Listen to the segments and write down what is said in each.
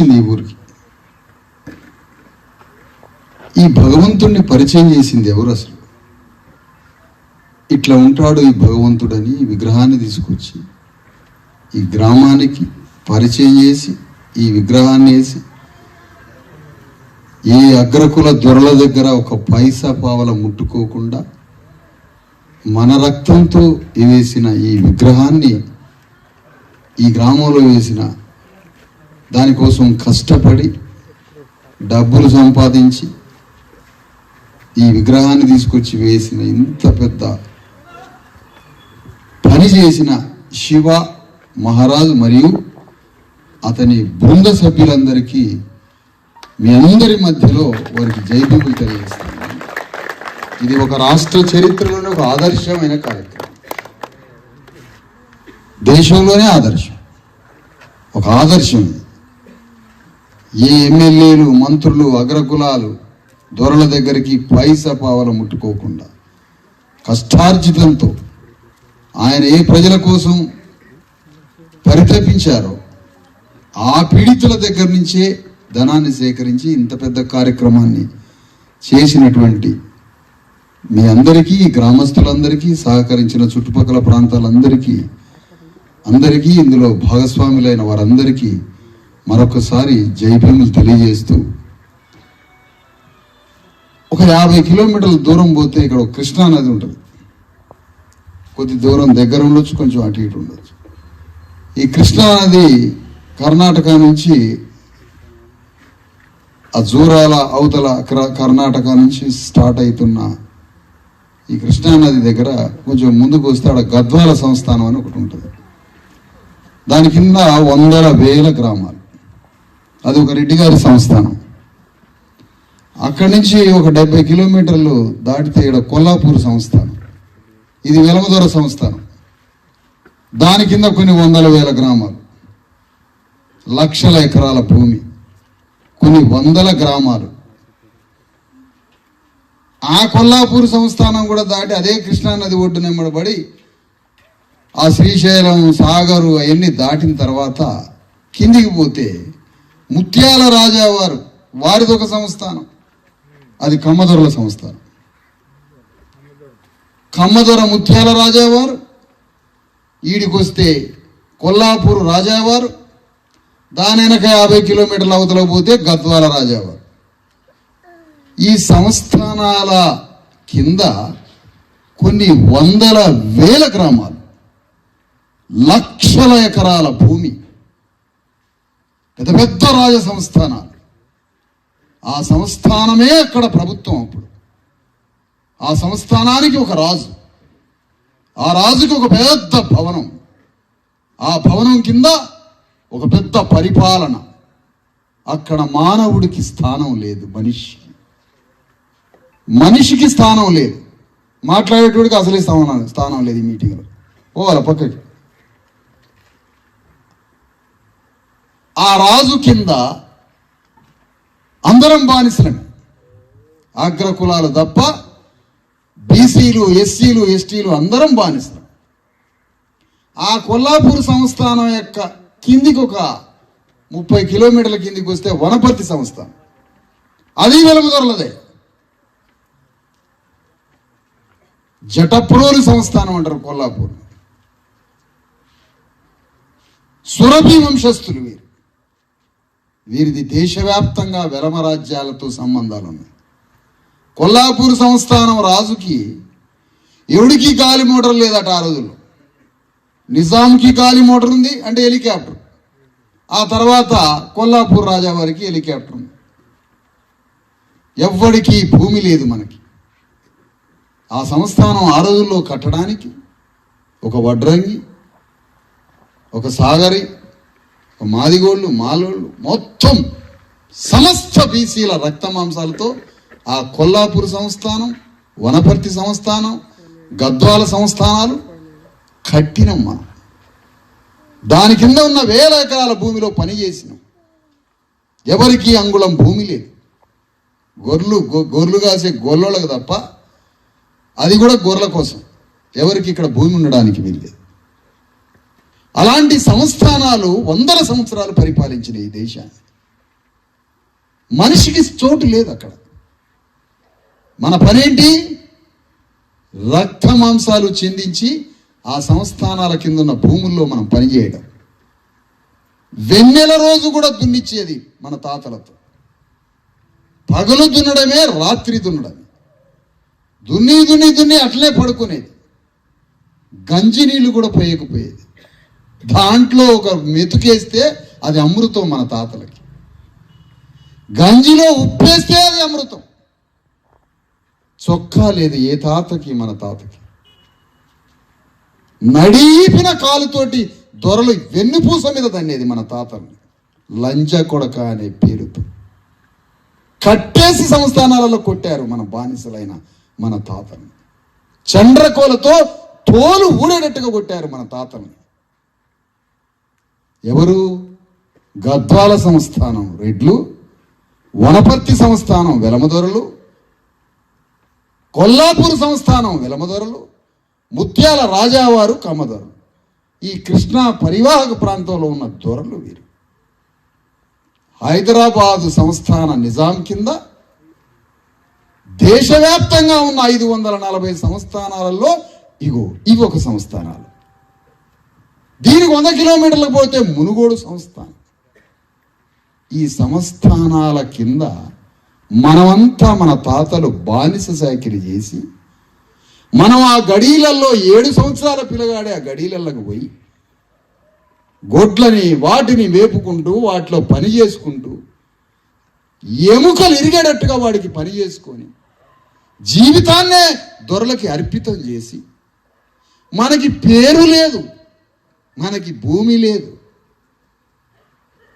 వచ్చింది ఈ ఊరికి. ఈ భగవంతుడిని పరిచయం చేసింది ఎవరు అసలు? ఇట్లా ఉంటాడు ఈ భగవంతుడని ఈ విగ్రహాన్ని తీసుకొచ్చి ఈ గ్రామానికి పరిచయం చేసి ఈ విగ్రహాన్ని వేసి ఏ అగ్రకుల దొరల దగ్గర ఒక పైసా పావల ముట్టుకోకుండా మన రక్తంతో వేసిన ఈ విగ్రహాన్ని ఈ గ్రామంలో వేసిన దానికోసం కష్టపడి డబ్బులు సంపాదించి ఈ విగ్రహాన్ని తీసుకొచ్చి వేసిన ఇంత పెద్ద పని చేసిన శివ మహారాజు మరియు అతని బృంద సభ్యులందరికీ మీ అందరి మధ్యలో వారికి జైబీములు తెలియజేస్తాను. ఇది ఒక రాష్ట్ర చరిత్రలోనే ఒక ఆదర్శమైన కార్యక్రమం, దేశంలోనే ఆదర్శం, ఒక ఆదర్శం. ఏ ఎమ్మెల్యేలు మంత్రులు అగ్రకులాలు దొరల దగ్గరికి పైసా పావల ముట్టుకోకుండా కష్టార్జితంతో ఆయన ఏ ప్రజల కోసం పరితపించారో ఆ పీడితుల దగ్గర నుంచే ధనాన్ని సేకరించి ఇంత పెద్ద కార్యక్రమాన్ని చేసినటువంటి మీ అందరికీ, గ్రామస్తులందరికీ, సహకరించిన చుట్టుపక్కల ప్రాంతాలందరికీ ఇందులో భాగస్వాములైన వారందరికీ మరొకసారి జైభీములు తెలియజేస్తూ, ఒక 50 కిలోమీటర్ల దూరం పోతే ఇక్కడ ఒక కృష్ణా నది ఉంటుంది. కొద్ది దూరం దగ్గర ఉండొచ్చు, కొంచెం అటు ఇటు ఉండొచ్చు. ఈ కృష్ణా నది కర్ణాటక నుంచి ఆ జూరాల అవతల కర్ణాటక నుంచి స్టార్ట్ అవుతున్న ఈ కృష్ణా నది దగ్గర కొంచెం ముందుకు వస్తే అక్కడ గద్వాల సంస్థానం అని ఒకటి ఉంటుంది. దాని కింద వందల వేల గ్రామాలు. అది ఒక రెడ్డి గారి సంస్థానం. అక్కడి నుంచి ఒక 70 కిలోమీటర్లు దాటితే ఇక్కడ కొల్లాపూర్ సంస్థానం, ఇది వెలమదొర సంస్థానం. దాని కింద కొన్ని వందల వేల గ్రామాలు, లక్షల ఎకరాల భూమి, కొన్ని వందల గ్రామాలు. ఆ కొల్లాపూర్ సంస్థానం కూడా దాటి అదే కృష్ణానది ఒడ్డునెమ్మడబడి ఆ శ్రీశైలం సాగరు అవన్నీ దాటిన తర్వాత కిందికి పోతే ముత్యాల రాజావారు వారిది ఒక సంస్థానం, అది కమ్మదొరల సంస్థానం. కమ్మదొర ముత్యాల రాజావారు, ఈడికొస్తే కొల్లాపూర్ రాజావారు, దాని వెనక 50 కిలోమీటర్ల అవతల పోతే గద్వాల రాజావారు. ఈ సంస్థానాల కింద కొన్ని వందల వేల గ్రామాలు, లక్షల ఎకరాల భూమి, పెద్ద పెద్ద రాజ సంస్థానాలు. ఆ సంస్థానమే అక్కడ ప్రభుత్వం. అప్పుడు ఆ సంస్థానానికి ఒక రాజు, ఆ రాజుకి ఒక పెద్ద భవనం, ఆ భవనం కింద ఒక పెద్ద పరిపాలన. అక్కడ మానవుడికి స్థానం లేదు, మనిషికి స్థానం లేదు, మాట్లాడేటోడికి అసలే స్థానం లేదు. ఈ మీటింగ్లో పోవాలి పక్కకి. ఆ రాజు కింద అందరం బానిసలమే, అగ్రకులాలు తప్ప బీసీలు, ఎస్సీలు, ఎస్టీలు అందరం బానిసలు. ఆ కొల్లాపూర్ సంస్థానం యొక్క కిందికి ఒక 30 కిలోమీటర్ల కిందికి వస్తే వనపర్తి సంస్థానం, అది వెలమదొరలదే. జటప్రోలు సంస్థానం అంటారు కొల్లాపూర్. సురభి వంశస్థులు వీరిది దేశవ్యాప్తంగా వెలమ రాజ్యాలతో సంబంధాలు ఉన్నాయి. కొల్లాపూర్ సంస్థానం రాజుకి ఎవడికి గాలి మోటార్ లేదట ఆ రోజుల్లో. నిజాంకి గాలి మోటార్ ఉంది, అంటే హెలికాప్టర్. ఆ తర్వాత కొల్లాపూర్ రాజా వారికి హెలికాప్టర్ ఉంది. ఎవ్వడికి భూమి లేదు మనకి. ఆ సంస్థానం ఆ రోజుల్లో కట్టడానికి ఒక వడ్రంగి, ఒక సాగరి, ఒక మాదిగోళ్ళు, మాలోళ్ళు, మొత్తం సమస్త బీసీల రక్త మాంసాలతో ఆ కొల్లాపూర్ సంస్థానం, వనపర్తి సంస్థానం, గద్వాల సంస్థానాలు కట్టినం మనం. దాని కింద ఉన్న వేల ఎకరాల భూమిలో పనిచేసినాం. ఎవరికి అంగుళం భూమి లేదు. గొర్రెలు కాసే గొర్రెలకు తప్ప, అది కూడా గొర్రెల కోసం, ఎవరికి ఇక్కడ భూమి ఉండడానికి వీల్లేదు. అలాంటి సంస్థానాలు వందల సంవత్సరాలు పరిపాలించిన ఈ దేశాన్ని మనిషికి చోటు లేదు అక్కడ. మన పనేంటి? రక్త మాంసాలు చెందించి ఆ సంస్థానాల కింద ఉన్న భూముల్లో మనం పనిచేయడం. వెన్నెల రోజు కూడా దున్నిచ్చేది మన తాతలతో. పగలు దున్నడమే, రాత్రి దున్నడమే. దున్ని దున్ని దున్ని అట్లే పడుకునేది. గంజి నీళ్లు కూడా పోయకపోయేది. దాంట్లో ఒక మెతుకేస్తే అది అమృతం మన తాతలకి. గంజిలో ఉప్పేస్తే అది అమృతం. చొక్కా లేదు ఏ తాతకి మన తాతకి. నడీపిన కాలుతోటి దొరలు వెన్నుపూస మీద తన్నేది మన తాతని. లంజ కొడక అనే పేరుతో కట్టేసి సంస్థానాలలో కొట్టారు మన బానిసలైన మన తాతని. చండ్రకోలతో తోలు ఊడేటట్టుగా కొట్టారు మన తాతని. ఎవరు? గద్వాల సంస్థానం రెడ్లు, వనపర్తి సంస్థానం వెలమదొరలు, కొల్లాపూర్ సంస్థానం వెలమదొరలు, ముత్యాల రాజావారు కమ్మదొరలు. ఈ కృష్ణా పరివాహక ప్రాంతంలో ఉన్న దొరలు వీరు. హైదరాబాదు సంస్థాన నిజాం కింద దేశవ్యాప్తంగా ఉన్న 540 సంస్థానాలలో ఇవి ఒక సంస్థానాలు. దీనికి 100 కిలోమీటర్లకు పోతే మునుగోడు సంస్థానం. ఈ సంస్థానాల కింద మనమంతా మన తాతలు బానిస చాకిరీ చేసి మనం ఆ గడీలల్లో 7 సంవత్సరాల పిల్లగాడే ఆ గడీలలోకి పోయి గొడ్లని వాటిని వేపుకుంటూ వాటిలో పని చేసుకుంటూ ఎముకలు ఇరిగేటట్టుగా వాడికి పని చేసుకొని జీవితాన్నే దొరలకి అర్పితం చేసి మనకి పేరు లేదు, మనకి భూమి లేదు,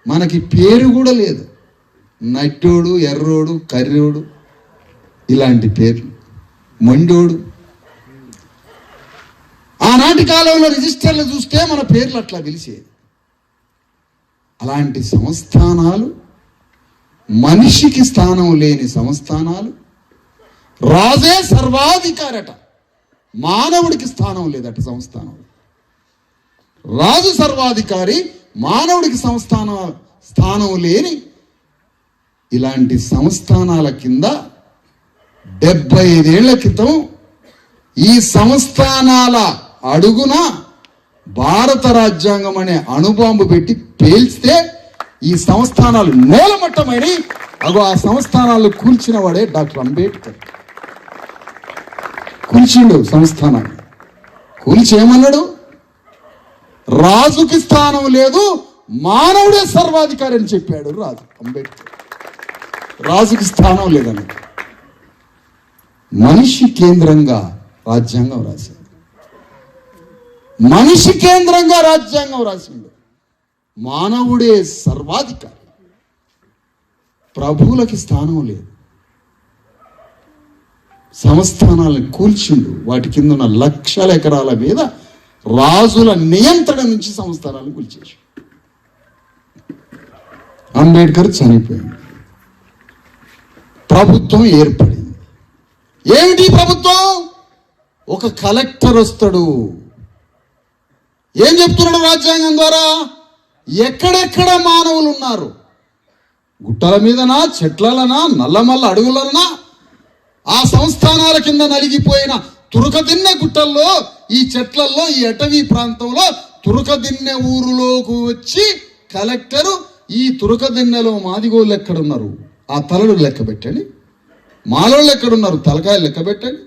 మనకి పేరు కూడా లేదు. నట్టోడు, ఎర్రోడు, కర్రోడు ఇలాంటి పేర్లు, మొండోడు. ఆనాటి కాలంలో రిజిస్టర్లు చూస్తే మన పేర్లు అట్లా పిలిచేది. అలాంటి సంస్థానాలు, మనిషికి స్థానం లేని సంస్థానాలు. రాజే సర్వాధికారట, మానవుడికి స్థానం లేదట సంస్థానం. రాజు సర్వాధికారి, మానవుడికి స్థానం లేని ఇలాంటి సంస్థానాల కింద 75 ఏళ్ల క్రితం ఈ సంస్థానాల అడుగున భారత రాజ్యాంగం అనే అణుబాంబు పెట్టి పేల్చితే ఈ సంస్థానాలు నేలమట్టమని ఆ సంస్థానాలు కూల్చిన వాడే డాక్టర్ అంబేద్కర్. కూల్చిండు సంస్థానాన్ని. కూల్చి ఏమన్నాడు? రాజుకి స్థానం లేదు, మానవుడే సర్వాధికారి అని చెప్పాడు రాజు అంబేద్కర్. రాజుకి స్థానం లేదని మనిషి కేంద్రంగా రాజ్యాంగం రాశాడు. మనిషి కేంద్రంగా రాజ్యాంగం రాసిండు. మానవుడే సర్వాధికారి, ప్రభువులకి స్థానం లేదు. సంస్థానాలను కూల్చిండు. వాటి కింద ఉన్న లక్షల ఎకరాల మీద రాజుల నియంత్రణ నుంచి సంస్థానాలను కూల్చేసి అంబేద్కర్ చనిపోయింది. ప్రభుత్వం ఏర్పడింది. ఏమిటి ప్రభుత్వం? ఒక కలెక్టర్ వస్తాడు. ఏం చెప్తున్నాడు రాజ్యాంగం ద్వారా? ఎక్కడెక్కడ మానవులు ఉన్నారు, గుట్టల మీదనా, చెట్లలనా, నల్లమల్ల అడుగులనా, ఆ సంస్థానాల కింద నలిగిపోయిన తురకదిన్నె గుట్టల్లో, ఈ చెట్లల్లో, ఈ అటవీ ప్రాంతంలో తురకదిన్నె ఊరులోకి వచ్చి కలెక్టరు ఈ తురకదిన్నెలో మాదిగోళ్ళు ఎక్కడున్నారు ఆ తలలు లెక్క పెట్టండి, మాలోళ్ళు ఎక్కడున్నారు తలకాయలు లెక్క పెట్టండి,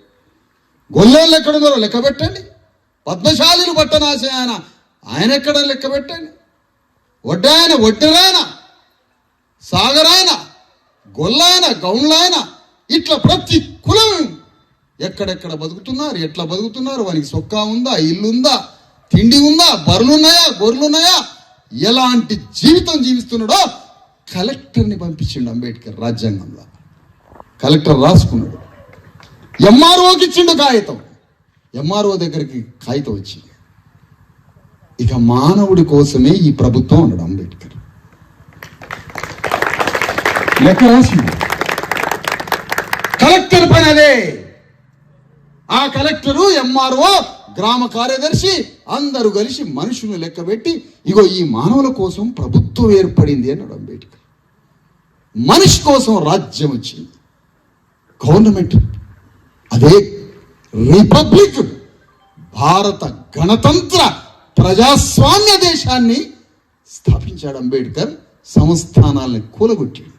గొల్లోళ్ళు ఎక్కడున్నారో లెక్క పెట్టండి, పద్మశాలీలు పట్టణాశయ ఆయన ఎక్కడ లెక్క పెట్టండి, వడ్డాయన, వడ్డెరాయన, సాగరాయన, గొల్లాయన, గౌన్లాయన, ఇట్లా ప్రతి కులం ఎక్కడెక్కడ బతుకుతున్నారు, ఎట్లా బతుకుతున్నారు, వానికి సొక్కా ఉందా, ఇల్లుందా, తిండి ఉందా, బర్రెలున్నాయా, గొర్రెలున్నాయా, ఎలాంటి జీవితం జీవిస్తున్నాడో కలెక్టర్ని పంపించిండు అంబేద్కర్. రాజ్యాంగంలో కలెక్టర్ రాసుకున్నాడు. ఎంఆర్ఓకి ఇచ్చిండు కాగితం. ఎంఆర్ఓ దగ్గరికి కాగితం వచ్చింది. ఇక మానవుడి కోసమే ఈ ప్రభుత్వం అన్నాడు అంబేద్కర్. లెక్క రాసింది. కలెక్టర్ పని అదే. ఆ కలెక్టరు, ఎంఆర్ఓ, గ్రామ కార్యదర్శి అందరూ కలిసి మనుషులను లెక్క పెట్టి ఇగో ఈ మానవుల కోసం ప్రభుత్వం ఏర్పడింది అన్నాడు అంబేద్కర్. మనిషి కోసం రాజ్యం వచ్చింది, గవర్నమెంట్. అదే రిపబ్లిక్, భారత గణతంత్ర ప్రజాస్వామ్య దేశాన్ని స్థాపించాడు అంబేద్కర్. సంస్థానాలని కూలగొట్టాడు.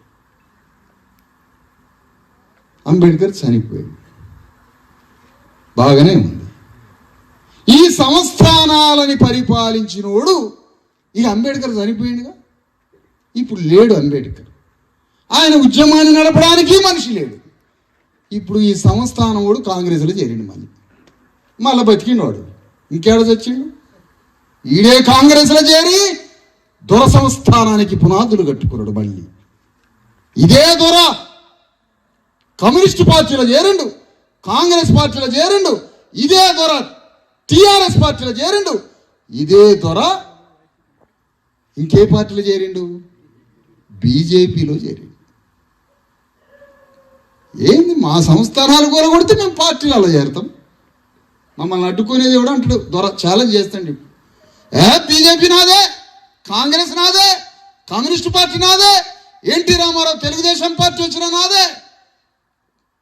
అంబేద్కర్ చనిపోయాడు, బాగానే ఉంది. ఈ సంస్థానాలని పరిపాలించినోడు ఇక అంబేద్కర్ చనిపోయాడుగా, ఇప్పుడు లేడు అంబేద్కర్. ఆయన ఉద్యమాన్ని నడపడానికి మనిషి లేడు. ఇప్పుడు ఈ సంస్థానం వాడు కాంగ్రెస్లో చేరిండు, మళ్ళీ బతికినవాడు ఇంకేడ చచ్చిండు. ఈడే కాంగ్రెస్లో చేరి దొర సంస్థానానికి పునాదులు కట్టుకున్నాడు. మళ్ళీ ఇదే దొర కమ్యూనిస్ట్ పార్టీలో చేరిండు, కాంగ్రెస్ పార్టీలో చేరిండు. ఇదే దొర టిఆర్ఎస్ పార్టీలో చేరిండు. ఇదే దొర ఇంకే పార్టీలో చేరిండు, బీజేపీలో చేరిండు. ఏంది మా సంస్థానాలు కూలగొడితే మేము పార్టీలలో చేరుతాం, మమ్మల్ని అడ్డుకునేది కూడా అంటాడు దొర. ఛాలెంజ్ చేస్తాండి. బీజేపీ నాదే, కాంగ్రెస్ నాదే, కమ్యూనిస్ట్ పార్టీ నాదే, ఎన్టీ రామారావు తెలుగుదేశం పార్టీ వచ్చిన నాదే,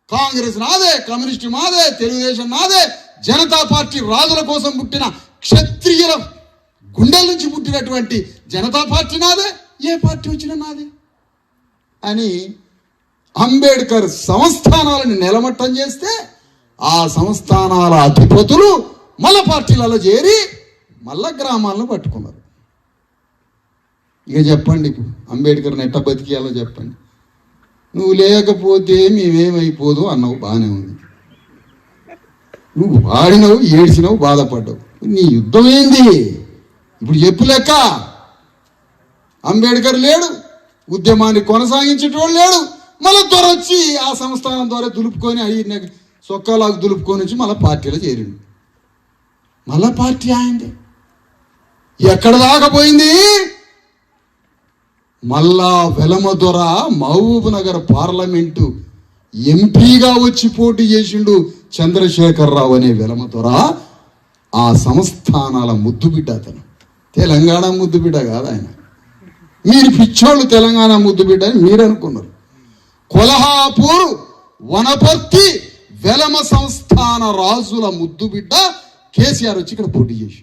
కాంగ్రెస్ నాదే, కమ్యూనిస్ట్ నాదే, తెలుగుదేశం నాదే, జనతా పార్టీ రాజుల కోసం పుట్టిన క్షత్రియుల గుండెల నుంచి పుట్టినటువంటి జనతా పార్టీ నాదే, ఏ పార్టీ వచ్చినా నాదే అని అంబేద్కర్ సంస్థానాలను నిలమట్టం చేస్తే ఆ సంస్థానాల అధిపతులు మళ్ళా పార్టీలలో చేరి మళ్ళా గ్రామాలను పట్టుకున్నారు. ఇక చెప్పండి, ఇప్పుడు అంబేద్కర్ని ఎట్ట బతికేయాలో చెప్పండి. నువ్వు లేకపోతే మేమేమైపోదు అన్నావు, బాగానే ఉంది. నువ్వు వాడినవు, ఏడ్చినవు, బాధపడ్డావు. నీ యుద్ధం ఏంది ఇప్పుడు చెప్పు లెక్క. అంబేద్కర్ లేడు, ఉద్యమాన్ని కొనసాగించేటోడు లేడు. మళ్ళీ దొరొచ్చి ఆ సంస్థానం ద్వారా దులుపుకొని అయ్యి సొక్కలాగా దులుపుకొని వచ్చి మళ్ళీ పార్టీలో చేరిండు. మళ్ళా పార్టీ ఆయింది. ఎక్కడ దాకపోయింది? మళ్ళా వెలమ దొర మహబూబ్ నగర్ పార్లమెంటు ఎంపీగా వచ్చి పోటీ చేసిండు చంద్రశేఖరరావు అనే వెలమ దొర. ఆ సంస్థానాల ముద్దుబిడ్డ అతను. తెలంగాణ ముద్దుబిడ్డ కాదు ఆయన. మీరు పిచ్చోళ్ళు తెలంగాణ ముద్దుబిడ్డ అని మీరు అనుకున్నారు. కొల్హాపూర్, వనపర్తి, వెలమ సంస్థాన రాజుల ముద్దుబిడ్డ కేసీఆర్ వచ్చి ఇక్కడ పోటీ చేసి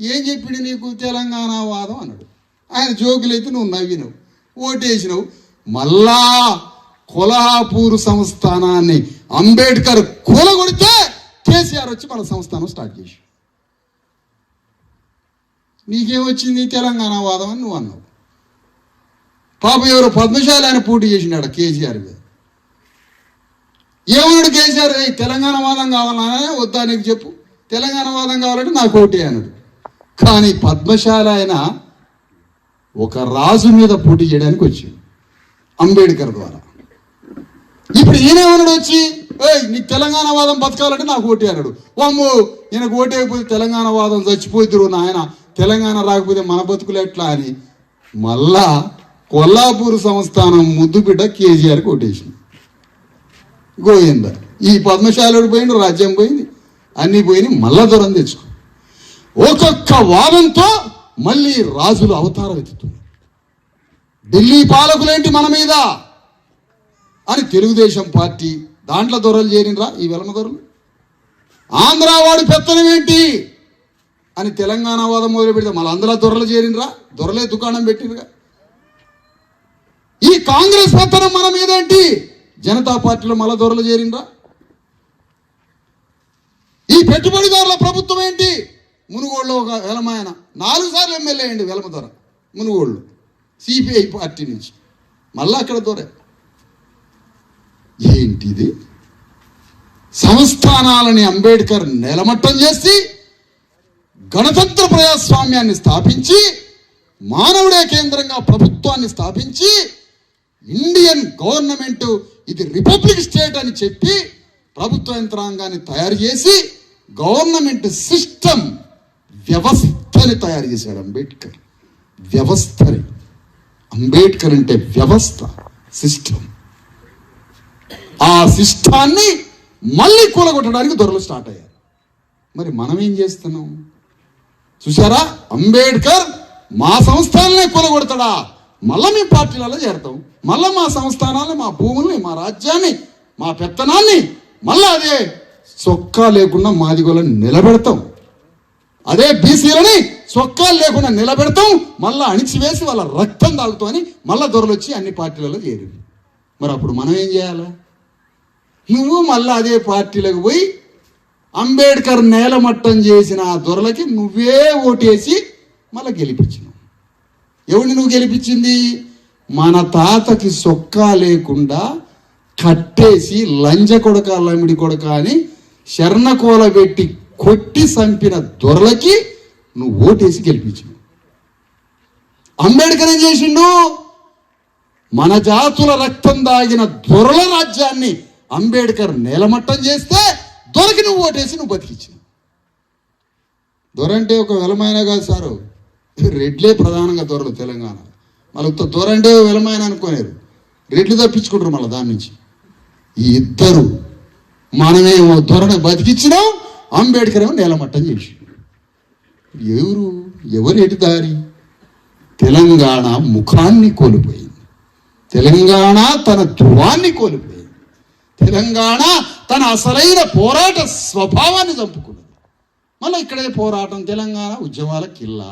ఏం చెప్పిండు నీకు? తెలంగాణ వాదం అన్నాడు. ఆయన జోకులైతే నువ్వు నవ్వినవు, ఓటేసినవు. మళ్ళా కొల్హాపూర్ సంస్థానాన్ని అంబేద్కర్ కూలగొడితే కేసీఆర్ వచ్చి మన సంస్థానం స్టార్ట్ చేసి నీకేమొచ్చింది? తెలంగాణ వాదం అని నువ్వు అన్నావు. పాపం ఎవరు పద్మశాలి ఆయన పోటీ చేసినాడు కేసీఆర్ మీద. ఏమన్నాడు కేసీఆర్? తెలంగాణ వాదం కావాలన్నా వద్దా నీకు చెప్పు, తెలంగాణ వాదం కావాలంటే నాకు ఓటే అన్నాడు. కానీ పద్మశాలి ఆయన ఒక రాజు మీద పోటీ చేయడానికి వచ్చింది అంబేద్కర్ ద్వారా. ఇప్పుడు ఈయనేమన్నాడు వచ్చి, నీకు తెలంగాణ వాదం బతకాలంటే నాకు ఓటే అన్నాడు. వామ్మో, ఈయనకు ఓటే అయిపోతే తెలంగాణ వాదం చచ్చిపోతురు నాయన, తెలంగాణ రాకపోతే మన బతుకులు ఎట్లా అని మళ్ళా కొల్లాపూర్ సంస్థానం ముద్దుబిడ్డ కేసీఆర్కి ఓటేసింది. గోయిందా ఈ పద్మశాలుడు పోయిండు, రాజ్యం పోయింది, అన్నీ పోయినాయి. మళ్ళా దూరం తెచ్చుకో. ఒక్కొక్క వాదంతో మళ్ళీ రాజులు అవతారం ఎత్తుతున్నారు. ఢిల్లీ పాలకులేంటి మన మీద అని తెలుగుదేశం పార్టీ దాంట్లో దొరలు చేరినరా ఈ వెలమ దొరలు. ఆంధ్ర వాడి పెత్తనం ఏంటి అని తెలంగాణ వాదం మొదలు పెడితే మళ్ళీ అందులో దొరలు చేరినరా, దొరలే దుకాణం పెట్టినరుగా. ఈ కాంగ్రెస్ పెత్తనం మన మీద ఏంటి, జనతా పార్టీలో మళ్ళా దొరలు చేరినరా. ఈ పెట్టుబడిదారుల ప్రభుత్వం ఏంటి, మునుగోడులో ఒక వెలమాయన 4 సార్లు ఎమ్మెల్యే అయ్యండి వెలమ దొర మునుగోడులో సిపిఐ పార్టీ నుంచి. మళ్ళా అక్కడ దొర ఏంటిది? సంస్థానాలని అంబేద్కర్ నిలమట్టం చేసి గణతంత్ర ప్రజాస్వామ్యాన్ని స్థాపించి మానవుడే కేంద్రంగా ప్రభుత్వాన్ని స్థాపించి ఇండియన్ గవర్నమెంట్ ఇది రిపబ్లిక్ స్టేట్ అని చెప్పి ప్రభుత్వ యంత్రాంగాన్ని తయారు చేసి గవర్నమెంట్ సిస్టమ్ వ్యవస్థని తయారు చేశాడు అంబేద్కర్. వ్యవస్థని. అంబేద్కర్ అంటే వ్యవస్థ, సిస్టమ్. ఆ సిస్టాన్ని మళ్ళీ కూలగొట్టడానికి దొరలు స్టార్ట్ అయ్యారు. మరి మనం ఏం చేస్తున్నాం చూసారా? అంబేద్కర్ మా సంస్థలనే కూలగొడతాడా, మళ్ళీ మేము పార్టీలలో చేరతాం, మళ్ళీ మా సంస్థానాన్ని, మా భూముల్ని, మా రాజ్యాన్ని, మా పెత్తనాన్ని మళ్ళీ అదే చొక్కా లేకుండా మాదిగోళ్ళని నిలబెడతాం, అదే బీసీలని చొక్కాలు లేకుండా నిలబెడతాం, మళ్ళీ అణిచివేసి వాళ్ళ రక్తం తాగుతామని మళ్ళీ దొరలు వచ్చి అన్ని పార్టీలలో చేరి. మరి అప్పుడు మనం ఏం చేయాలా? నువ్వు మళ్ళీ అదే పార్టీలకు పోయి అంబేద్కర్ నేలమట్టం చేసిన ఆ దొరలకి నువ్వే ఓటేసి మళ్ళీ గెలిపించినావు. ఎవరిని నువ్వు గెలిపించింది? మన తాతకి సొక్కా లేకుండా కట్టేసి లంజ కొడక లమిడి కొడక అని శరణకోల పెట్టి కొట్టి చంపిన దొరలకి నువ్వు ఓటేసి గెలిపించినావు. అంబేద్కర్ ఏం చేసిండు? మన జాతుల రక్తం దాగిన దొరల రాజ్యాన్ని అంబేద్కర్ నేలమట్టం చేస్తే దొరకి నువ్వు ఓటేసి నువ్వు బతికించినావు. దొర అంటే ఒక వెలమైన కాదు సారు, రెడ్లే ప్రధానంగా దొరలు తెలంగాణ. మళ్ళీ దొర అంటే వెలమైన అనుకోలేరు, రెడ్లు తప్పించుకుంటారు మళ్ళీ దాని నుంచి. ఈ ఇద్దరు మనమేమో దొరను బతికించినాం, అంబేద్కర్ ఏమో నేలమట్టం చేసి. ఎవరు ఎటు దారి? తెలంగాణ ముఖాన్ని కోల్పోయింది, తెలంగాణ తన ధ్రువాన్ని కోల్పోయింది, తెలంగాణ తన అసలైన పోరాట స్వభావాన్ని చంపుకున్నది. మళ్ళీ ఇక్కడే పోరాటం, తెలంగాణ ఉద్యమాల కిల్లా.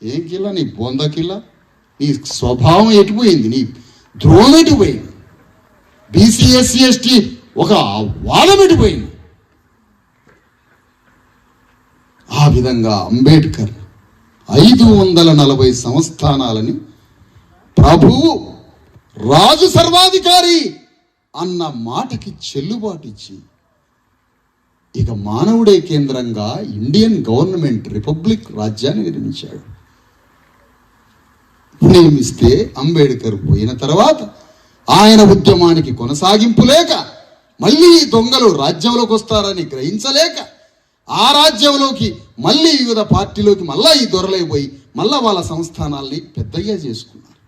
ఏం కిల్లా? నీ బొంద కిల్లా. నీ స్వభావం ఎటుపోయింది, నీ ధ్రువం ఎటుపోయింది, బీసీ ఎస్సీ ఎస్టీ ఒక వాదం ఎటుపోయింది. ఆ విధంగా అంబేద్కర్ 540 సంస్థానాలని ప్రభువు రాజు సర్వాధికారి అన్న మాటకి చెల్లుబాటు ఇచ్చి ఇక మానవుడే కేంద్రంగా ఇండియన్ గవర్నమెంట్ రిపబ్లిక్ రాజ్యాన్ని నిర్మించాడు. నియమిస్తే అంబేద్కర్ పోయిన తర్వాత ఆయన ఉద్యమానికి కొనసాగింపు లేక, మళ్ళీ దొంగలు రాజ్యంలోకి వస్తారని గ్రహించలేక ఆ రాజ్యంలోకి మళ్ళీ వివిధ పార్టీలోకి మళ్ళా ఈ దొరలైపోయి మళ్ళా వాళ్ళ సంస్థానాల్ని పెద్దయ్యా చేసుకున్నారు.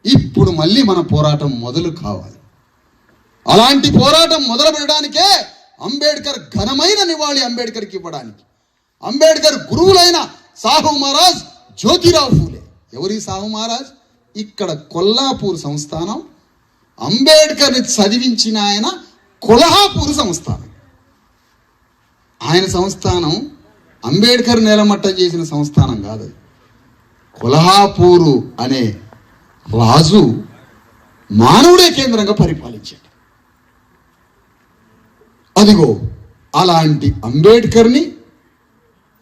ఇప్పుడు మళ్ళీ మన పోరాటం మొదలు కావాలి. అలాంటి పోరాటం మొదలు పెట్టడానికే అంబేద్కర్ ఘనమైన నివాళి అంబేద్కర్కి ఇవ్వడానికి అంబేద్కర్ గురువులైన సాహు మహారాజ్ జ్యోతిరావు ఫూలే. ఎవరి సాహు మహారాజ్? ఇక్కడ కొల్లాపూర్ సంస్థానం, అంబేద్కర్ని చదివించిన ఆయన కొల్హాపూర్ సంస్థానం. ఆయన సంస్థానం అంబేద్కర్ నేలమట్టం చేసిన సంస్థానం కాదు. కొల్హాపూరు అనే రాజు మానవుడే కేంద్రంగా పరిపాలించాడు. అదిగో అలాంటి అంబేద్కర్ని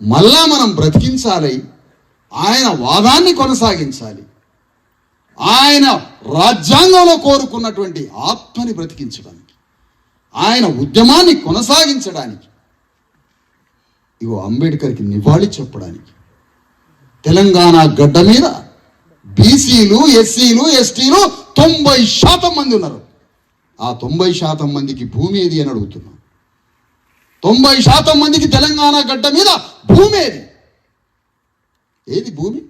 మళ్ళా మనం బ్రతికించాలి, ఆయన వాదాన్ని కొనసాగించాలి, ఆయన రాజ్యాంగంలో కోరుకున్నటువంటి ఆత్మని బ్రతికించడానికి, ఆయన ఉద్యమాన్ని కొనసాగించడానికి, ఇగో అంబేద్కర్కి నివాళి చెప్పడానికి తెలంగాణ గడ్డ మీద బీసీలు ఎస్సీలు ఎస్టీలు 90% మంది ఉన్నారు. ఆ 90% మందికి భూమి ఏది అని అడుగుతున్నాం. 90% మందికి తెలంగాణ గడ్డ మీద భూమి ఏది? ఏది భూమి?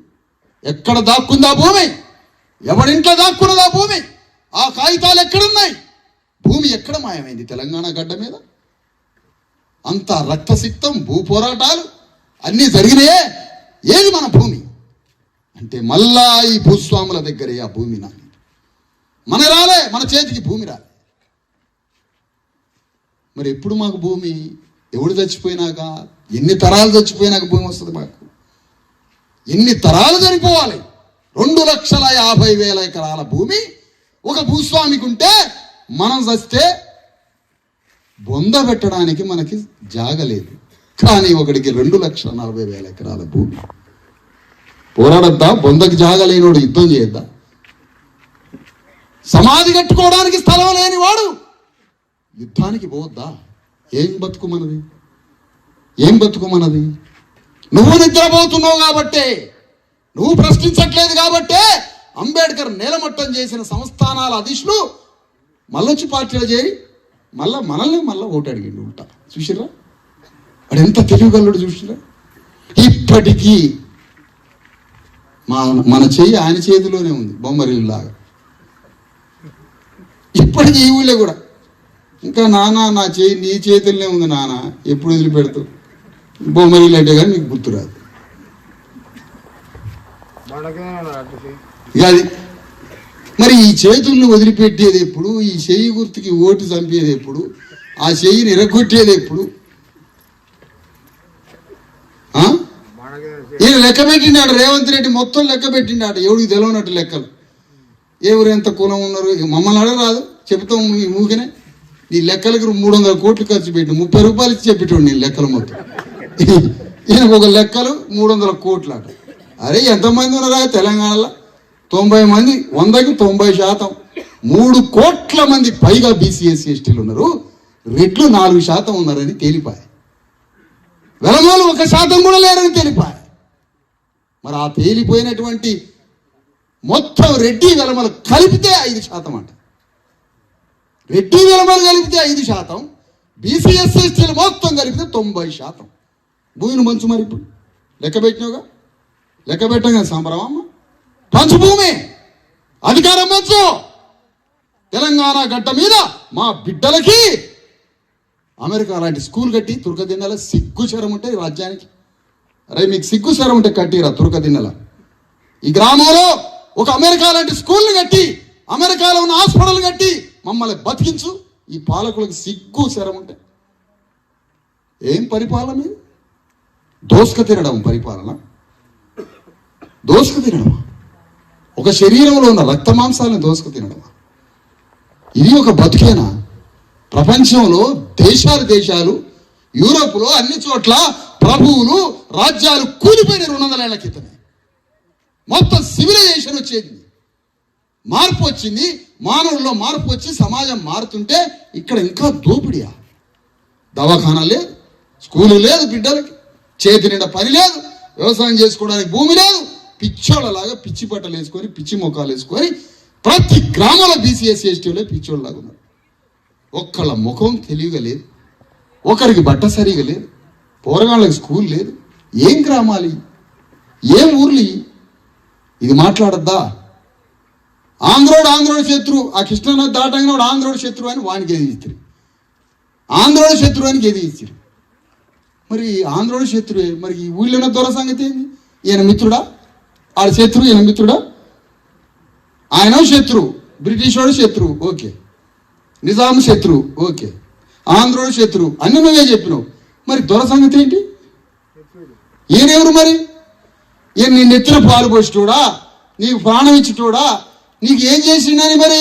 ఎక్కడ దాక్కుందా భూమి? ఎవరింట్లో దాక్కున్నదా భూమి? ఆ కాగితాలు ఎక్కడున్నాయి? భూమి ఎక్కడ మాయమైంది తెలంగాణ గడ్డ మీద? అంత రక్తసిక్తం, భూ పోరాటాలు అన్నీ జరిగినాయే. ఏది మన భూమి అంటే మళ్ళా ఈ భూస్వాముల దగ్గరే ఆ భూమి నాని. మన రాలే, మన చేతికి భూమి రాలే. మరి ఎప్పుడు మాకు భూమి? ఎవడు చచ్చిపోయినాక, ఎన్ని తరాలు చచ్చిపోయినాక భూమి వస్తుంది మాకు? ఎన్ని తరాలు చనిపోవాలి? 2,50,000 ఎకరాల భూమి ఒక భూస్వామికి ఉంటే మనం చస్తే బొంద పెట్టడానికి మనకి జాగలేదు. కానీ ఒకడికి 2,40,000 ఎకరాల భూమి. పోరాడద్దా? బొందకి జాగలేనోడు యుద్ధం చేయొద్దా? సమాధి కట్టుకోవడానికి స్థలం లేనివాడు యుద్ధానికి పోవద్దా? ఏం బతుకుమన్నది? ఏం బతుకుమన్నది? నువ్వు నిద్రపోతున్నావు కాబట్టే, నువ్వు ప్రశ్నించట్లేదు కాబట్టే అంబేద్కర్ నేలమట్టం చేసిన సంస్థానాల అధీశులు మళ్ళొచ్చి పార్టీలో చేరి మనల్ని ఓటు అడిగిండు ఉంటా. చూసిరా వాడు ఎంత తెలివిగలడు? చూసిరా ఇప్పటికీ మన చెయ్యి ఆయన చేతిలోనే ఉంది, బొమ్మరిల్లాగా. ఇప్పటికీ ఈ ఊళ్ళో కూడా ఇంకా నాన్న నా చెయ్యి నీ చేతుల్లోనే ఉంది నాన్న, ఎప్పుడు వదిలిపెడతావు? బొమ్మరిల్లు అంటే కానీ నీకు గుర్తురాదు. ఇక అది మరి ఈ చేతుల్ని వదిలిపెట్టేది ఎప్పుడు, ఈ చెయ్యి గుర్తుకి ఓటు చంపేది ఎప్పుడు, ఆ చెయ్యిని ఎరగొట్టేది ఎప్పుడు? ఈయన లెక్క పెట్టినాడు, రేవంత్ రెడ్డి మొత్తం లెక్క పెట్టినాడు, ఎవడికి తెలియనట్టు లెక్కలు. ఎవరు ఎంత కులం ఉన్నారు మమ్మల్ని అడగరాదు, చెబుతాం ఈ మూగినే. ఈ లెక్కలకి 300 కోట్లు ఖర్చు పెట్టి 30 రూపాయలు ఇచ్చి చెప్పేటోడు నేను లెక్కలు మొత్తం. ఈయనకు ఒక లెక్కలు 300 కోట్లు అట. అరే ఎంతమంది ఉన్నారా తెలంగాణలో? 90 మంది, 100కి 90%. 3 కోట్ల మంది పైగా బీసీ ఎస్సీ ఎస్టీలు ఉన్నారు. రెడ్లు 4% ఉన్నారని తేలిపాయి. వెలమోలు 1% కూడా లేరని తేలిపాయి. మరి ఆ తేలిపోయినటువంటి మొత్తం రెడ్డి వెలమలు కలిపితే 5% అంట. రెడ్డి వెలమలు కలిపితే 5%, బీసీ ఎస్సీ ఎస్టీలు మొత్తం కలిపితే 90%. భూమిని మంచు మరి ఇప్పుడు లెక్క పెట్టినావుగా, లెక్క పెట్టగా సంబరమమ్మ. పంచభూమి అధికారం పంచు. తెలంగాణ గడ్డ మీద మా బిడ్డలకి అమెరికా లాంటి స్కూల్ కట్టి తుర్కదిన్నెల సిగ్గు శరం ఉంటే రాజ్యానికి. అరే మీకు సిగ్గు శరం ఉంటే కట్టిరా తుర్కదిన్నెల. ఈ గ్రామంలో ఒక అమెరికా లాంటి స్కూల్ని కట్టి, అమెరికాలో ఉన్న హాస్పిటల్ కట్టి మమ్మల్ని బతికించు. ఈ పాలకులకు సిగ్గు శరం ఉంటే ఏం పరిపాలన మీరు? దోసుక తినడం పరిపాలన, దోసుక తినడమా? ఒక శరీరంలో ఉన్న రక్త మాంసాలను దోసుకు తినడమా? ఇది ఒక బతుకేనా? ప్రపంచంలో దేశాలు యూరోప్లో అన్ని చోట్ల ప్రభువులు రాజ్యాలు కూలిపోయిన 200 ఏళ్ల క్రితమే. మొత్తం సివిలైజేషన్ వచ్చేది, మార్పు వచ్చింది, మానవుల్లో మార్పు వచ్చి సమాజం మారుతుంటే ఇక్కడ ఇంకా దోపిడియా? దవాఖానా లేదు, స్కూలు లేదు, బిడ్డలకి చేతి నిండా పని లేదు, వ్యవసాయం చేసుకోవడానికి భూమి లేదు. పిచ్చోళ్ళలాగా పిచ్చి బట్టలు వేసుకొని పిచ్చి ముఖాలు వేసుకొని ప్రతి గ్రామంలో బీసీ ఎస్సీ ఎస్టీలో పిచ్చోళ్ళలాగా ఉన్నారు. ఒక్కళ్ళ ముఖం తెలివిగా లేదు, ఒకరికి బట్ట సరిగా లేదు, పోరగాళ్ళకి స్కూల్ లేదు. ఏం గ్రామాలు, ఏం ఊర్లు? ఇది మాట్లాడద్దా? ఆంధ్రోడు శత్రువు, ఆ కృష్ణానది దాటంగా ఆంధ్రోడు శత్రువు అని వానికి ఏది ఇచ్చారు, ఆంధ్రోడు శత్రువు అని ఏది ఇచ్చారు. మరి ఆంధ్రోడు శత్రువే, మరి ఈ ఊళ్ళో ఉన్న దొర సంగతి ఏంది? ఈయన మిత్రుడా? ఆడ శత్రువు, ఈయన మిత్రుడా? ఆయన శత్రువు, బ్రిటిష్ వాడు శత్రువు, ఓకే. నిజాం శత్రువు, ఓకే. ఆంధ్రోడు శత్రువు అన్ని నువ్వే చెప్పినావు. మరి దొర సంగతి ఏంటి? ఈయనెవరు మరి? ఈయన నీ నెత్తిన పాలు పోసిటోడా, నీకు ప్రాణం ఇచ్చిటోడా, నీకు ఏం చేసిండని? మరి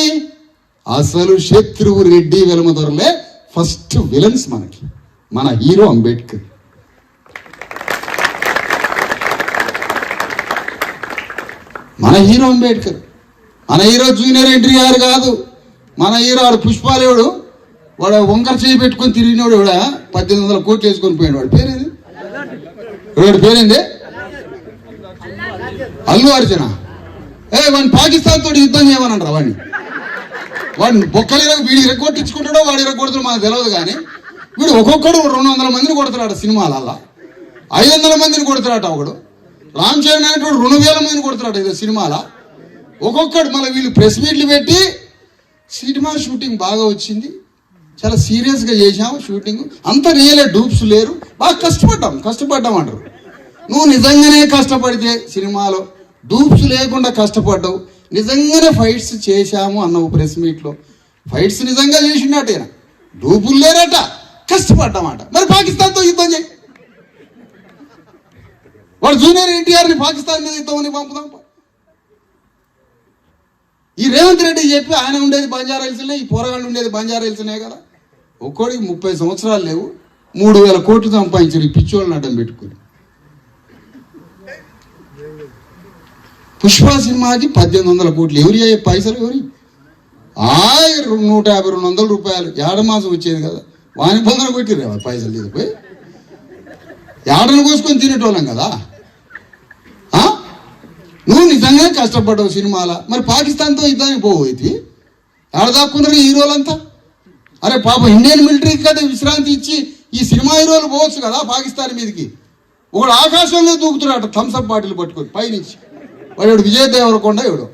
అసలు శత్రువు రెడ్డి వెలమ దొరలే ఫస్ట్ విలన్స్ మనకి. మన హీరో అంబేద్కర్. మన హీరో అంబేద్కర్. మన హీరో జూనియర్ ఎన్టీఆర్ కాదు. మన హీరో వాడు పుష్పాలేవుడు, వాడు వంకర చేయి పెట్టుకొని తిరిగినోడు, వాడు 1800 కోట్లు వేసుకొని పోయాడు. వాడి పేరేంది? వాడి పేరేంది? అల్లు అర్జున. వాడిని పాకిస్తాన్ తోటి యుద్ధం చేయమనంటారా? వాడిని బొక్కలు వీడు ఇరగొట్టించుకుంటాడో వాడు ఇరగొడతాడో మనకు తెలియదు. కానీ వీడు ఒక్కొక్కడు 200 మందిని కొడతాడు సినిమాలల్లా, 500 మందిని కొడతాడట. ఒకడు రామ్ చరణ్ అనేటువంటి 2000 మందిని కొడతాడట ఇదో సినిమాల. ఒక్కొక్కడు మళ్ళీ వీళ్ళు ప్రెస్ మీట్లు పెట్టి సినిమా షూటింగ్ బాగా వచ్చింది, చాలా సీరియస్గా చేసాము షూటింగ్, అంత రియలే, డూప్స్ లేరు, బాగా కష్టపడ్డాం అంటారు. నువ్వు నిజంగానే కష్టపడితే సినిమాలో డూప్స్ లేకుండా కష్టపడ్డావు, నిజంగానే ఫైట్స్ చేశాము అన్నావు ప్రెస్ మీట్లో. ఫైట్స్ నిజంగా చేసినట్టేనా? డూపులు లేరట, కష్టపడ్డామాట. మరి పాకిస్తాన్తో యుద్ధం చేయి. వాడు జూనియర్ ఎన్టీఆర్ని పాకిస్తాన్ మీద యుద్ధం అని పంపుదాం. ఈ రేవంత్ రెడ్డి చెప్పి ఆయన ఉండేది బంజారా హిల్స్నే, ఈ పోరగాళ్ళు ఉండేది బంజారా హిల్స్నే కదా. ఒక్కోడికి 30 సంవత్సరాలు లేవు, 3000 కోట్లు సంపాదించారు ఈ పిచ్చోళ్ళని అడ్డం పెట్టుకుని. పుష్ప సినిమాకి 1800 కోట్లు. ఎవరి పైసలు? ఎవరి 150-200 రూపాయలు ఏడమాసం వచ్చేది కదా, వాని పొందన కొట్టిర్రు పైసలు తీసుకుపోయి. ఏడను కోసుకొని తినేటోళ్ళం కదా. నువ్వు నిజంగానే కష్టపడ్డావు సినిమాల. మరి పాకిస్తాన్తో యుద్ధానికి పోవు ఇది ఏడదాక్కున్నారు హీరోలంతా. అరే పాపం ఇండియన్ మిలిటరీకి కదా విశ్రాంతి ఇచ్చి ఈ సినిమా హీరోలు పోవచ్చు కదా పాకిస్తాన్ మీదకి. ఒకడు ఆకాశంలో దూకుతున్నాడు థమ్స్అప్ బాటిల్ పట్టుకొని పైనుంచి. వాడు విజయ్ దేవరకొండ, ఎవడు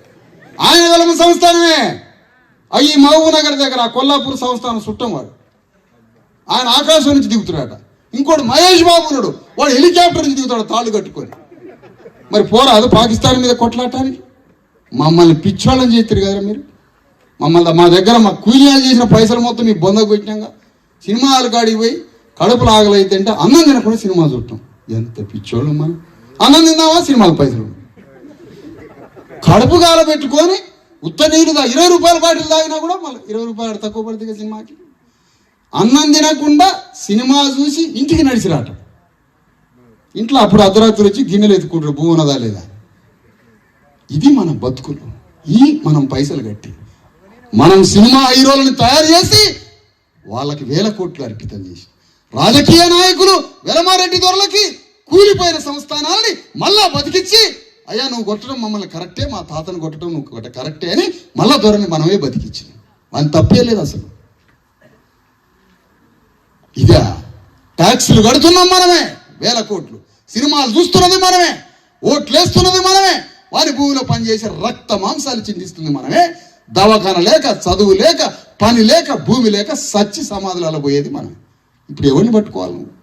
ఆయన వెలమ సంస్థానమే. అయ్యి మహబూబ్ నగర్ దగ్గర కొల్లాపూర్ సంస్థానం చుట్టం వాడు. ఆయన ఆకాశం నుంచి దిగుతున్నాడట. ఇంకోటి మహేష్ బాబు ఉన్నాడు, వాడు హెలికాప్టర్ నుంచి దిగుతాడు తాళ్ళు కట్టుకొని. మరి పోరాదు పాకిస్తాన్ మీద కొట్లాడటానికి? మమ్మల్ని పిచ్చోళ్ళని చేస్తారు కదా మీరు. మమ్మల్ని మా దగ్గర మా కూలీలు చేసిన పైసలు మొత్తం మీ బొందకు పెట్టినాక సినిమా హాల్ కాడికి పోయి కడుపులు ఆగలైతే అంటే అన్నం తినకుండా సినిమా చూడటం. ఎంత పిచ్చోళ్ళు మనం. అన్నం తిందామా సినిమాల పైసలు, కడుపు గాల పెట్టుకొని ఉత్త నీళ్ళు 20 రూపాయల బాటిల్ తాగినా కూడా మళ్ళీ 20 రూపాయలు తక్కువ పడుతుంది సినిమాకి. అన్నం తినకుండా సినిమా చూసి ఇంటికి నడిచి రావటం. ఇంట్లో అప్పుడు అర్ధరాత్రి వచ్చి గిన్నెలు ఎత్తుకుంటారు భూమి ఉన్నదా లేదా. ఇది మన బతుకులు. ఈ మనం పైసలు కట్టి మనం సినిమా హీరోలను తయారు చేసి వాళ్ళకి వేల కోట్లు అర్పితం చేసి రాజకీయ నాయకులు వెలమారెడ్డి దొరలకి కూలిపోయిన సంస్థానాలని మళ్ళా బతికిచ్చి అయ్యా నువ్వు కొట్టడం మమ్మల్ని కరెక్టే, మా తాతను కొట్టడం నువ్వు కరెక్టే అని మళ్ళా దొరని మనమే బతికిచ్చింది. అని తప్పే లేదు అసలు. ఇదే ట్యాక్సులు కడుతున్నాం మనమే వేల కోట్లు, సినిమాలు చూస్తున్నది మనమే, ఓట్లేస్తున్నది మనమే, వారి భూమిలో పనిచేసే రక్త మాంసాలు చిందిస్తుంది మనమే. దవాఖాన లేక, చదువు లేక, పని లేక, భూమి లేక సచ్చి సమాధులలో పోయేది మనం. ఇప్పుడు ఎవరిని పట్టుకోవాలి నువ్వు?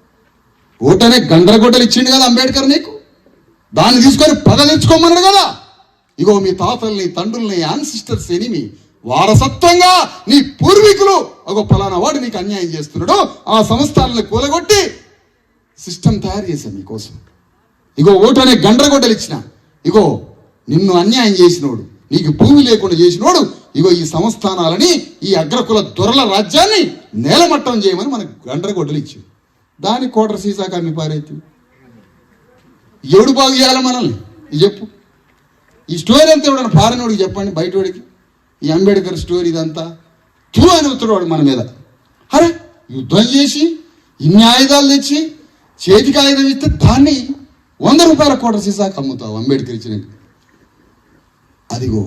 ఓటనే గండ్రగొడ్డలు ఇచ్చిండు కదా అంబేద్కర్ నీకు, దాన్ని తీసుకొని పగ తెచ్చుకోమన్నాడు కదా. ఇగో మీ తాతల్ని, తండ్రుల్ని, యాన్సిస్టర్స్ ఎనిమి వారసత్వంగా నీ పూర్వీకులు ఒక ఫలానా వాడు నీకు అన్యాయం చేస్తున్నాడు, ఆ సంస్థలను కూలగొట్టి సిస్టమ్ తయారు చేశాను మీకోసం. ఇగో ఓటనే గండ్రగొడ్డలు ఇచ్చిన, ఇగో నిన్ను అన్యాయం చేసినోడు, నీకు భూమి లేకుండా చేసినోడు, ఇగో ఈ సంస్థానాలని, ఈ అగ్రకుల దొరల రాజ్యాన్ని నేలమట్టం చేయమని మనకు గండ్రగొడ్డలు ఇచ్చింది. దాని కోటర్ సీసా కమ్మి పారేది. ఎవడు బాగు చేయాలి మనల్ని? ఇది చెప్పు. ఈ స్టోరీ అంతా ఎవడన్నా పారినోడికి చెప్పండి, బయటోడికి. ఈ అంబేద్కర్ స్టోరీ ఇదంతా చూ అని ఉత్తరాడు మన మీద. అరే యుద్ధం చేసి ఇన్ని ఆయుధాలు తెచ్చి చేతికి ఆయుధం ఇస్తే దాన్ని 100 రూపాయల కోటర్ సీసాకి అమ్ముతావు అంబేద్కర్ ఇచ్చిన. అదిగో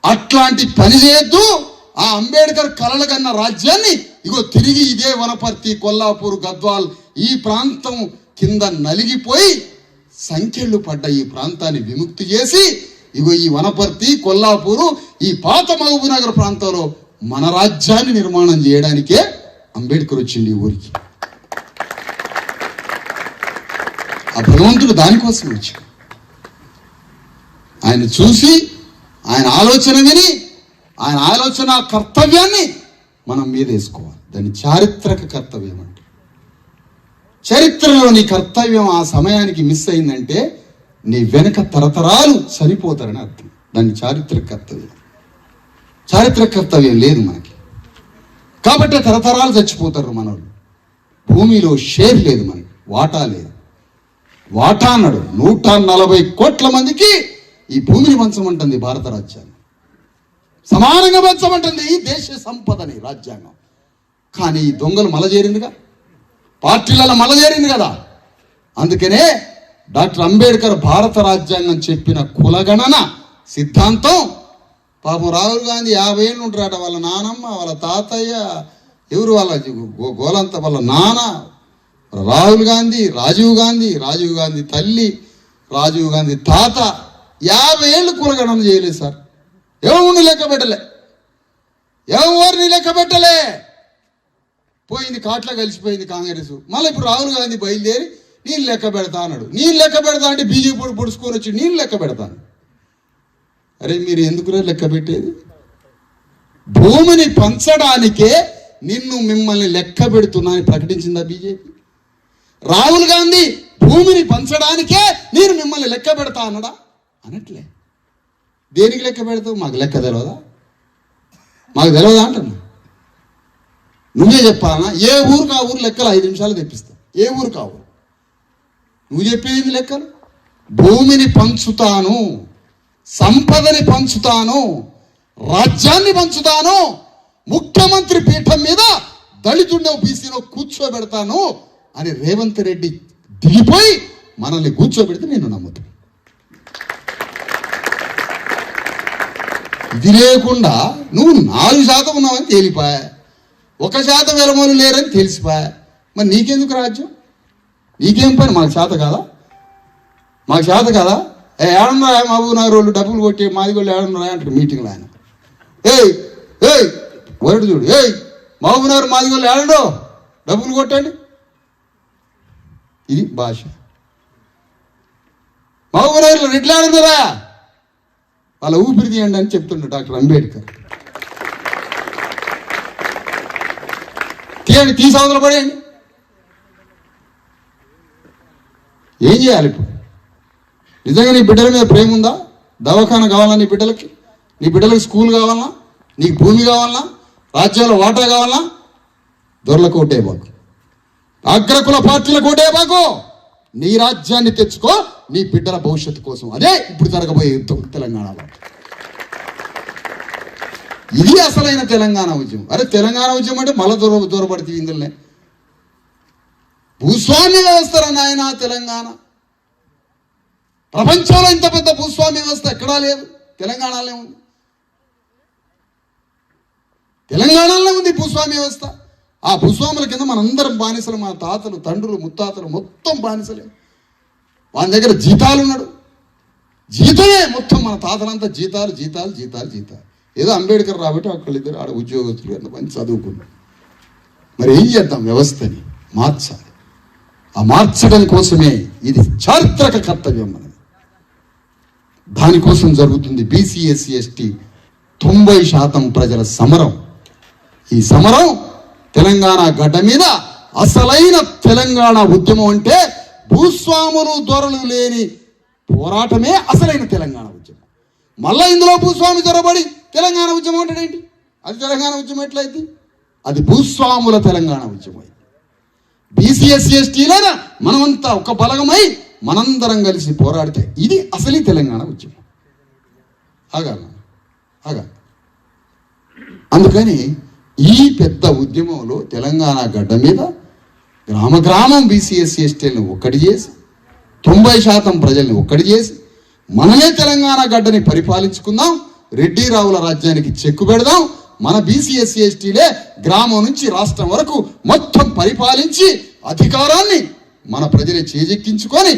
అట్లాంటి పని చేయొద్దు. ఆ అంబేద్కర్ కలలు కన్న రాజ్యాన్ని ఇగో తిరిగి ఇదే వనపర్తి, కొల్లాపూర్, గద్వాల్ ఈ ప్రాంతం కింద నలిగిపోయి సంఖ్యలు పడ్డ ఈ ప్రాంతాన్ని విముక్తి చేసి ఇగో ఈ వనపర్తి, కొల్లాపూరు, ఈ పాత మహబూబ్ నగర్ ప్రాంతంలో మన రాజ్యాన్ని నిర్మాణం చేయడానికే అంబేద్కర్ వచ్చింది ఈ ఊరికి. ఆ భగవంతుడు దానికోసం వచ్చాడు. ఆయన చూసి, ఆయన ఆలోచన విని, ఆయన ఆలోచన కర్తవ్యాన్ని మనం మీద వేసుకోవాలి. దాన్ని చారిత్రక కర్తవ్యం అంటే. చరిత్రలో నీ కర్తవ్యం ఆ సమయానికి మిస్ అయిందంటే నీ వెనక తరతరాలు చనిపోతారని అర్థం. దాన్ని చారిత్రక కర్తవ్యం. చారిత్రక కర్తవ్యం లేదు మనకి కాబట్టి తరతరాలు చచ్చిపోతారు మనోళ్ళు. భూమిలో షేర్ లేదు మనకి, వాటా లేదు. వాటా అన్నాడు 140 కోట్ల మందికి ఈ భూమిని పంచమంటుంది భారత రాజ్యాంగం. సమానంగా పంచమంటుంది ఈ దేశ సంపదని రాజ్యాంగం. కానీ ఈ దొంగలు మలజేరిందిగా, పార్టీలలో మలజేరింది కదా. అందుకనే డాక్టర్ అంబేద్కర్ భారత రాజ్యాంగం చెప్పిన కులగణన సిద్ధాంతం పాపం రాహుల్ గాంధీ 50 ఏళ్ళు ఉంటారట. వాళ్ళ నానమ్మ, వాళ్ళ తాతయ్య, ఎవరు వాళ్ళ గోలంత వాళ్ళ నాన్న రాహుల్ గాంధీ, రాజీవ్ గాంధీ తల్లి, రాజీవ్ గాంధీ తాత 50 ఏళ్ళు కులగణన చేయలేదు సార్. ఎవరిని లెక్క పెట్టలే. పోయింది, కాట్లా కలిసిపోయింది కాంగ్రెస్. మళ్ళీ ఇప్పుడు రాహుల్ గాంధీ బయలుదేరి నేను లెక్క పెడతా అన్నాడు. నేను లెక్క పెడతా అంటే బీజేపీ పొడుచుకొని వచ్చి నేను లెక్క పెడతాను. అరే మీరు ఎందుకు లెక్క పెట్టేది? భూమిని పంచడానికే మిమ్మల్ని లెక్క పెడుతున్నా అని ప్రకటించిందా బీజేపీ? రాహుల్ గాంధీ భూమిని పంచడానికే నేను మిమ్మల్ని లెక్క పెడతా అన్నడా? అనట్లే. దేనికి లెక్క పెడతావు? మాకు లెక్క తెలియదా? మాకు తెలియదా అంటున్నా. నువ్వే చెప్పాలన్నా. ఏ ఊరికి ఆ ఊరు లెక్కలు 5 నిమిషాలు తెప్పిస్తా. ఏ ఊరికి ఆ ఊరు నువ్వు చెప్పేది లెక్కలు. భూమిని పంచుతాను, సంపదని పంచుతాను, రాజ్యాన్ని పంచుతాను, ముఖ్యమంత్రి పీఠం మీద దళితుడిని బీసీలో కూర్చోబెడతాను అని రేవంత్ రెడ్డి దిగిపోయి మనల్ని కూర్చోబెడితే నేను నమ్ముతాను. ఇది లేకుండా నువ్వు 4% ఉన్నావని తేలిపోయా, 1% వెలమోలు లేరని తెలిసిపోయా. మరి నీకెందుకు రాజ్యం? నీకేం పని? మాకు చేత కాదా? ఏడున్నారా మహబూబ్ నగర్ వాళ్ళు డబ్బులు కొట్టి మాది వాళ్ళు ఏడున్నారా అంటారు మీటింగ్లో ఆయన. వరడు చూడు, మహబూబ్ నగర్ మాది వాళ్ళు ఏడండో డబ్బులు కొట్టండి. ఇది భాష. మహబూబ్ నగర్లో రెడ్లు ఆడున్నారా, వాళ్ళ ఊపిరి తీయండి అని చెప్తుండే డాక్టర్ అంబేద్కర్. తీయండి, తీసి అవతల పడేయండి. ఏం చేయాలి ఇప్పుడు? నిజంగా నీ బిడ్డల మీద ప్రేమ ఉందా? దవాఖాన కావాలా నీ బిడ్డలకి? నీ బిడ్డలకి స్కూల్ కావాలా? నీకు భూమి కావాలా? రాజ్యాల వాటా కావాలా? దొరలకు ఓటే బాకు, అగ్రకుల పార్టీలకు ఓటే బాకు. నీ రాజ్యాన్ని తెచ్చుకో నీ బిడ్డల భవిష్యత్తు కోసం. అదే ఇప్పుడు జరగబోయే యుద్ధం తెలంగాణలో. ఇది అసలైన తెలంగాణ ఉద్యమం. అరే తెలంగాణ ఉద్యమం అంటే మళ్ళీ దూరపడుతుంది ఇందులోనే. భూస్వామ్య వ్యవస్థ నాయన తెలంగాణ. ప్రపంచంలో ఇంత పెద్ద భూస్వామ్య వ్యవస్థ ఎక్కడా లేదు, తెలంగాణలో ఉంది. తెలంగాణలో ఉంది భూస్వామ్య వ్యవస్థ. ఆ భూస్వాముల కింద మనందరం బానిసలు. మన తాతలు, తండ్రులు, ముత్తాతలు మొత్తం బానిసలే. వాళ్ళ దగ్గర జీతాలు ఉన్నాడు, జీతమే మొత్తం. మన తాతలంతా జీతాలు జీతాలు జీతాలు జీతాలు. ఏదో అంబేద్కర్ రాబట్టి అక్కడిద్దరు ఆడ ఉద్యోగస్తులు ఎంత మంచి చదువుకున్నారు. మరి ఏం చేద్దాం? వ్యవస్థని మార్చాలి. ఆ మార్చడం కోసమే ఇది చారిత్రక కర్తవ్యం మనది. దానికోసం జరుగుతుంది బీసీ ఎస్సీ ఎస్టీ 90% ప్రజల సమరం. ఈ సమరం తెలంగాణ గడ్డ మీద అసలైన తెలంగాణ ఉద్యమం అంటే భూస్వాములు దొరలు లేని పోరాటమే అసలైన తెలంగాణ ఉద్యమం. మళ్ళా ఇందులో భూస్వామి దొరబడి తెలంగాణ ఉద్యమం అంటే ఏంటి? అది తెలంగాణ ఉద్యమం ఎట్లయితే? అది భూస్వాముల తెలంగాణ ఉద్యమం. బీసీ ఎస్సీ ఎస్టీలైనా మనమంతా ఒక బలగమై మనందరం కలిసి పోరాడితే ఇది అసలీ తెలంగాణ ఉద్యమం. ఆగా అందుకని ఈ పెద్ద ఉద్యమంలో తెలంగాణ గడ్డ మీద గ్రామ గ్రామం బీసీ ఎస్సీ ఎస్టీలను ఒక్కటి చేసి 90% ప్రజల్ని ఒక్కటి చేసి మనమే తెలంగాణ గడ్డని పరిపాలించుకుందాం. రెడ్డి రావుల రాజ్యానికి చెక్కు పెడదాం. మన బీసీ ఎస్సీ ఎస్టీలే గ్రామం నుంచి రాష్ట్రం వరకు మొత్తం పరిపాలించి అధికారాన్ని మన ప్రజలే చేజెక్కించుకొని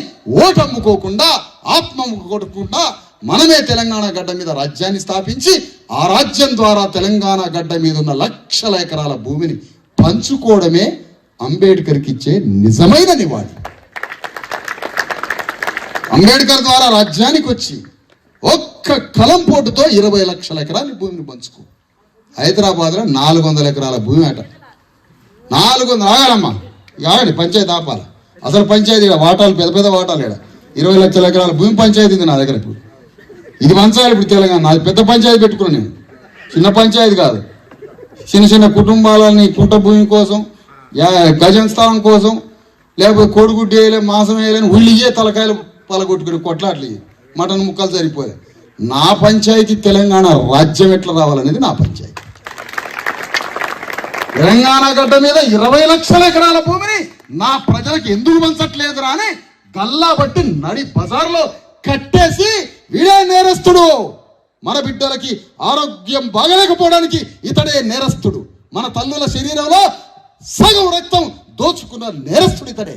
ఓటమ్ముకోకుండా ఆత్మముకోకుండా మనమే తెలంగాణ గడ్డ మీద రాజ్యాన్ని స్థాపించి ఆ రాజ్యం ద్వారా తెలంగాణ గడ్డ మీద ఉన్న లక్షల ఎకరాల భూమిని పంచుకోవడమే అంబేద్కర్కి ఇచ్చే నిజమైన నివాళి. అంబేద్కర్ ద్వారా రాజ్యానికి వచ్చి ఒక్క కలం పోటుతో 20 లక్షల ఎకరాల భూమిని పంచుకో. హైదరాబాద్లో 400 ఎకరాల భూమి అట. 400 ఆగాలమ్మా, ఆగండి, పంచాయతీ ఆపాల. అసలు పంచాయతీ వాటాలు పెద్ద పెద్ద వాటాలు ఇక్కడ 20 లక్షల ఎకరాల భూమి పంచాయతీ ఉంది నా దగ్గర. ఇప్పుడు ఇది పంచాలి. ఇప్పుడు తెలంగాణ నాది పెద్ద పంచాయతీ పెట్టుకున్నాను నేను, చిన్న పంచాయతీ కాదు. చిన్న చిన్న కుటుంబాలని కుంట భూమి కోసం, గజం స్థలం కోసం, లేకపోతే కోడిగుడ్డు వేయలేని, మాంసం వేయలేని, ఉల్లియే తలకాయలు పలగొట్టుకుని కొట్లాట్లు మటన్ ముక్కలు సరిపోలే. నా పంచాయతీ తెలంగాణ రాజ్యం ఎట్లా రావాలనేది నా పంచాయతీ. తెలంగాణ గడ్డ మీద 20 లక్షల ఎకరాల భూమిని నా ప్రజలకు ఎందుకు పంచట్లేదురా అని గల్లా బట్టి నడి బజార్లో కట్టేసి వీడే నేరస్తుడు. మన బిడ్డలకి ఆరోగ్యం బాగలేకపోవడానికి ఇతడే నేరస్తుడు. మన తల్లుల శరీరంలో సగం రక్తం దోచుకున్న నేరస్తుడు ఇతడే.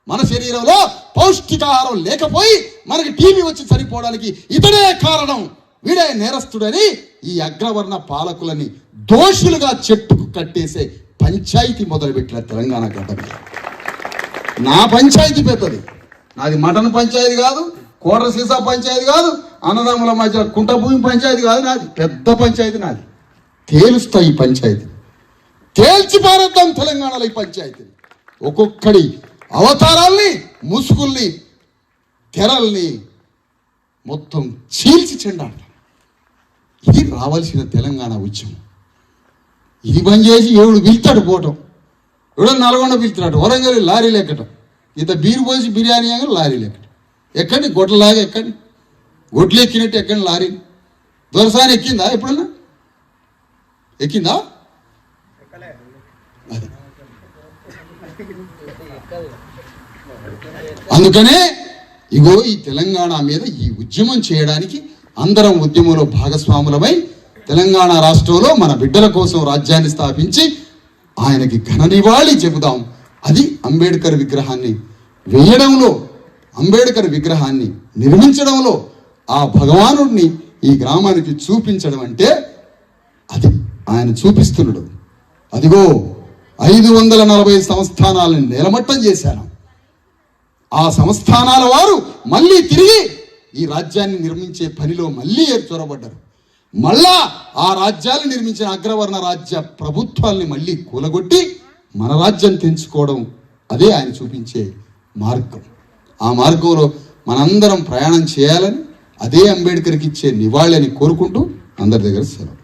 మన శరీరంలో పౌష్టికాహారం లేకపోయి మనకి టీబీ వచ్చి చనిపోవడానికి ఇతడే కారణం. వీడే నేరస్తుడని ఈ అగ్రవర్ణ పాలకులని దోషులుగా చెట్టుకు కట్టేసే పంచాయతీ మొదలుపెట్టిన తెలంగాణ గడ్డ మీద. నా పంచాయతీ పెద్దది. నాది మటన్ పంచాయతీ కాదు, కోట సీసా పంచాయతీ కాదు, అన్నదమ్ముల మధ్య కుంట భూమి పంచాయతీ కాదు. నాది పెద్ద పంచాయతీ. నాది తేలుస్తా ఈ పంచాయతీ, తేల్చి పారేద్దాం తెలంగాణలో ఈ పంచాయతీని. ఒక్కొక్కడి అవతారాల్ని, ముసుగుల్ని, తెరల్ని మొత్తం చీల్చి చెండాడతాం. ఇది రావాల్సిన తెలంగాణ ఉద్యమం. ఇది బంద్ చేసి ఎవడు పిలుతాడు పోవటం, ఎవడో నల్గొండ పిలుతున్నాడు, వరంగల్ లారీలు ఎక్కటం, ఇంత బీరు పోసి బిర్యానీ లారీలు ఎక్కటం. ఎక్కండి, గొడ్లలాగా ఎక్కండి, గొడ్లు ఎక్కినట్టు ఎక్కండి లారీ. దొరసాని ఎక్కిందా? ఎప్పుడన్నా ఎక్కిందా? అందుకనే ఇగో ఈ తెలంగాణ మీద ఈ ఉద్యమం చేయడానికి అందరం ఉద్యమంలో భాగస్వాములమై తెలంగాణ రాష్ట్రంలో మన బిడ్డల కోసం రాజ్యాన్ని స్థాపించి ఆయనకి ఘన నివాళి చెబుదాం. అది అంబేద్కర్ విగ్రహాన్ని వేయడంలో, అంబేద్కర్ విగ్రహాన్ని నిర్మించడంలో ఆ భగవానుడిని ఈ గ్రామానికి చూపించడం అంటే అది ఆయన చూపిస్తున్నాడు. అదిగో 540 సంస్థానాలను నేలమట్టం చేశాను. ఆ సంస్థానాల వారు మళ్ళీ తిరిగి ఈ రాజ్యాన్ని నిర్మించే పనిలో మళ్ళీ చొరబడ్డారు. మళ్ళా ఆ రాజ్యాలు నిర్మించిన అగ్రవర్ణ రాజ్య ప్రభుత్వాల్ని మళ్ళీ కూలగొట్టి మన రాజ్యం తెంచుకోవడం, అదే ఆయన చూపించే మార్గం. ఆ మార్గంలో మనందరం ప్రయాణం చేయాలని, అదే అంబేద్కర్కి ఇచ్చే నివాళి అని కోరుకుంటూ అందరి దగ్గర సెలవు.